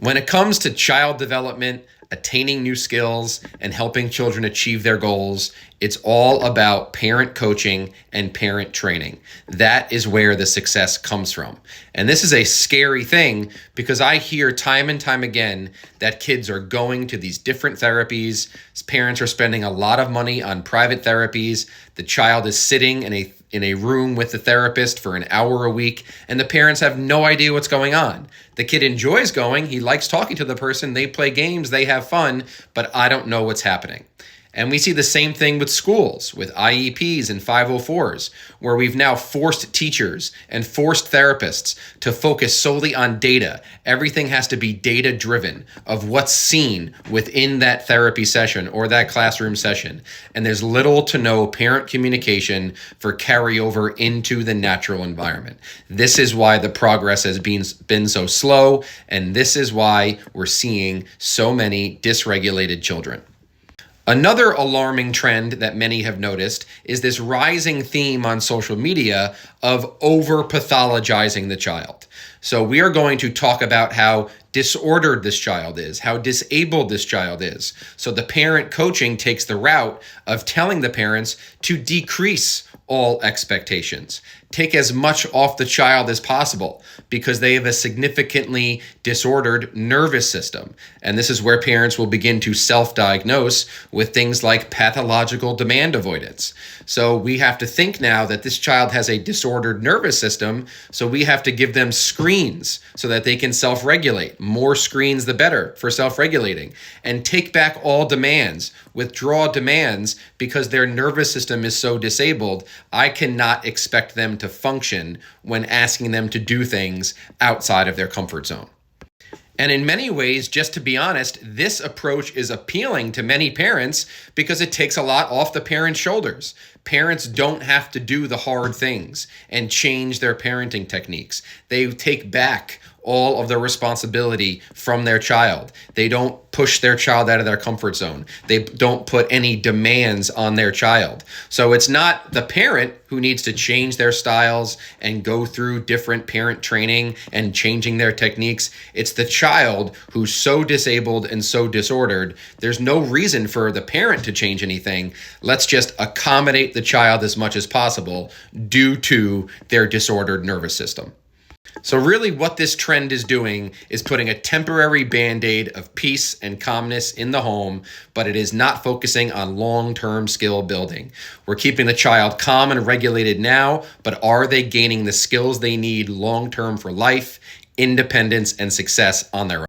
When it comes to child development, attaining new skills, and helping children achieve their goals, it's all about parent coaching and parent training. That is where the success comes from. And this is a scary thing because I hear time and time again that kids are going to these different therapies. Parents are spending a lot of money on private therapies. The child is sitting in a room with the therapist for an hour a week, and the parents have no idea what's going on. The kid enjoys going, he likes talking to the person, they play games, they have fun, but I don't know what's happening. And we see the same thing with schools, with IEPs and 504s, where we've now forced teachers and forced therapists to focus solely on data. Everything has to be data-driven of what's seen within that therapy session or that classroom session. And there's little to no parent communication for carryover into the natural environment. This is why the progress has been so slow, and this is why we're seeing so many dysregulated children. Another alarming trend that many have noticed is this rising theme on social media of over-pathologizing the child. So we are going to talk about how disordered this child is, how disabled this child is. So the parent coaching takes the route of telling the parents to decrease all expectations. Take as much off the child as possible because they have a significantly disordered nervous system. And this is where parents will begin to self-diagnose with things like pathological demand avoidance. So we have to think now that this child has a disordered nervous system, so we have to give them screens so that they can self-regulate. More screens, the better for self-regulating. And take back all demands, withdraw demands because their nervous system is so disabled. I cannot expect them to function when asking them to do things outside of their comfort zone. And in many ways, just to be honest, this approach is appealing to many parents because it takes a lot off the parents' shoulders. Parents don't have to do the hard things and change their parenting techniques. They take back all of the responsibility from their child. They don't push their child out of their comfort zone. They don't put any demands on their child. So it's not the parent who needs to change their styles and go through different parent training and changing their techniques. It's the child who's so disabled and so disordered. There's no reason for the parent to change anything. Let's just accommodate the child as much as possible due to their disordered nervous system. So really what this trend is doing is putting a temporary band-aid of peace and calmness in the home, but it is not focusing on long-term skill building. We're keeping the child calm and regulated now, but are they gaining the skills they need long-term for life, independence, and success on their own?